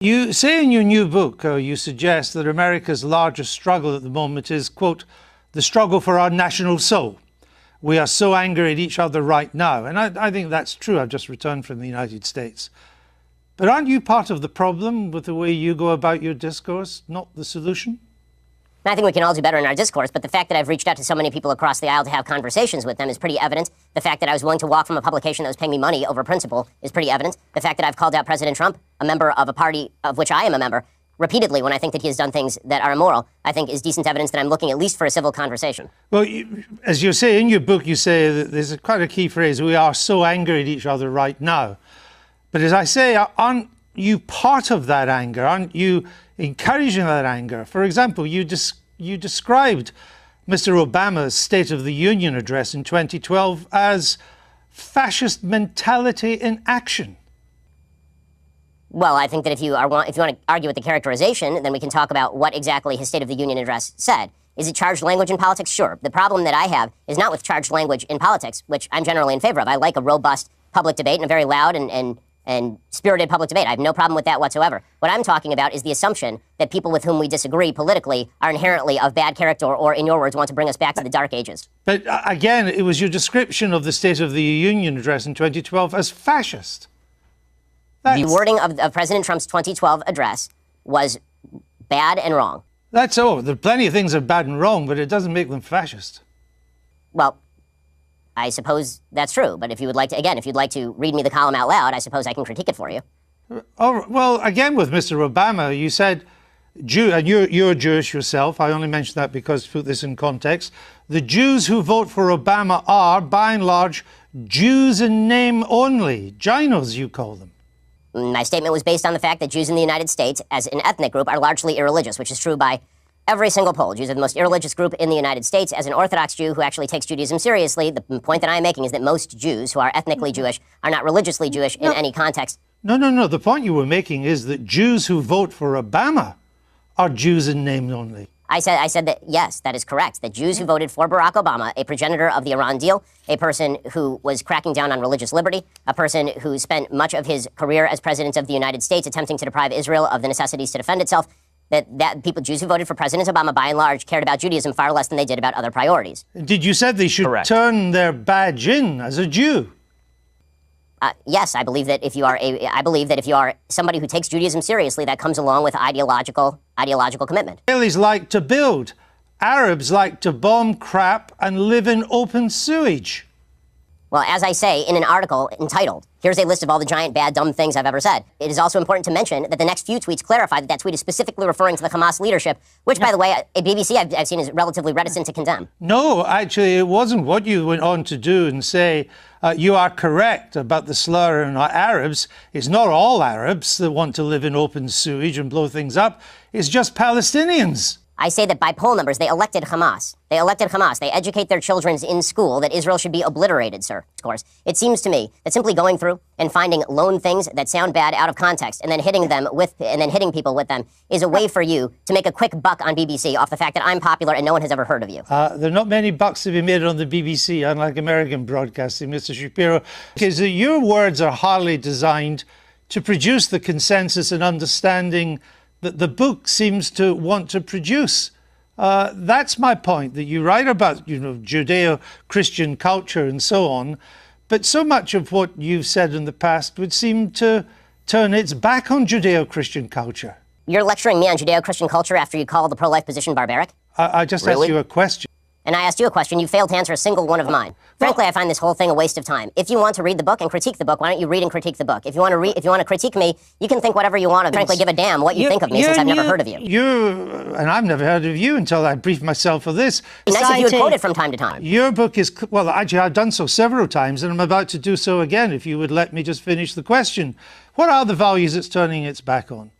You say in your new book, you suggest that America's largest struggle at the moment is, quote, the struggle for our national soul. We are so angry at each other right now. And I think that's true. I've just returned from the United States. But aren't you part of the problem with the way you go about your discourse, not the solution? I think we can all do better in our discourse, but the fact that I've reached out to so many people across the aisle to have conversations with them is pretty evident. The fact that I was willing to walk from a publication that was paying me money over principle is pretty evident. The fact that I've called out President Trump, a member of a party of which I am a member, repeatedly when I think that he has done things that are immoral, I think is decent evidence that I'm looking at least for a civil conversation. Well, as you say in your book, you say that there's quite a key phrase, we are so angry at each other right now. But as I say, aren't you part of that anger? Aren't you encouraging that anger? For example, you described Mr. Obama's State of the Union address in 2012 as fascist mentality in action. Well, I think that if you want to argue with the characterization, then we can talk about what exactly his State of the Union address said. Is it charged language in politics? Sure. The problem that I have is not with charged language in politics, which I'm generally in favor of. I like a robust public debate and a very loud and spirited public debate. I have no problem with that whatsoever. What I'm talking about is the assumption that people with whom we disagree politically are inherently of bad character or, in your words, want to bring us back to the dark ages. But again, it was your description of the State of the Union address in 2012 as fascist. The wording of President Trump's 2012 address was bad and wrong. That's all. There are plenty of things that are bad and wrong, but it doesn't make them fascist. Well, I suppose that's true. But if you would like to, again, if you'd like to read me the column out loud, I suppose I can critique it for you. Oh, well, again, with Mr. Obama, you said, and you're Jewish yourself. I only mention that because to put this in context. The Jews who vote for Obama are, by and large, Jews in name only. Ginos, you call them. My statement was based on the fact that Jews in the United States, as an ethnic group, are largely irreligious, which is true by every single poll. Jews are the most irreligious group in the United States. As an Orthodox Jew who actually takes Judaism seriously, the point that I am making is that most Jews who are ethnically Jewish are not religiously Jewish in any context. No. The point you were making is that Jews who vote for Obama are Jews in name only. I said that, yes, that is correct. That Jews who voted for Barack Obama, a progenitor of the Iran deal, a person who was cracking down on religious liberty, a person who spent much of his career as president of the United States attempting to deprive Israel of the necessities to defend itself, Jews who voted for President Obama, by and large, cared about Judaism far less than they did about other priorities. Did you say they should turn their badge in as a Jew? Yes, I believe that if you are somebody who takes Judaism seriously, that comes along with ideological commitment. Israelis like to build. Arabs like to bomb crap and live in open sewage. Well, as I say in an article entitled, "Here's a list of all the giant, bad, dumb things I've ever said," it is also important to mention that the next few tweets clarify that tweet is specifically referring to the Hamas leadership, which, by the way, a BBC I've seen is relatively reticent to condemn. No, actually, it wasn't. What you went on to do and say, you are correct about the slur on Arabs. It's not all Arabs that want to live in open sewage and blow things up. It's just Palestinians. I say that by poll numbers, they elected Hamas. They elected Hamas. They educate their children in school that Israel should be obliterated, sir. Of course, it seems to me that simply going through and finding lone things that sound bad out of context and then hitting people with them is a way for you to make a quick buck on BBC off the fact that I'm popular and no one has ever heard of you. There are not many bucks to be made on the BBC, unlike American broadcasting, Mr. Shapiro, because your words are hardly designed to produce the consensus and understanding that the book seems to want to produce. That's my point, that you write about, Judeo-Christian culture and so on, but so much of what you've said in the past would seem to turn its back on Judeo-Christian culture. You're lecturing me on Judeo-Christian culture after you call the pro-life position barbaric? I just asked you a question. And I asked you a question. You failed to answer a single one of mine. Frankly, I find this whole thing a waste of time. If you want to read the book and critique the book, why don't you read and critique the book? If you want to critique me, you can think whatever you want of me. Frankly, give a damn what you think of me since I've never heard of you. And I've never heard of you until I briefed myself for this. It'd be nice if you would quote it from time to time. Your book is, well, actually, I've done so several times, and I'm about to do so again, if you would let me just finish the question. What are the values it's turning its back on?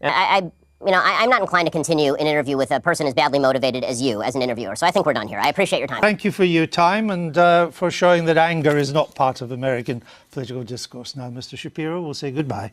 I'm not inclined to continue an interview with a person as badly motivated as you as an interviewer. So I think we're done here. I appreciate your time. Thank you for your time and for showing that anger is not part of American political discourse. Now, Mr. Shapiro, we'll say goodbye.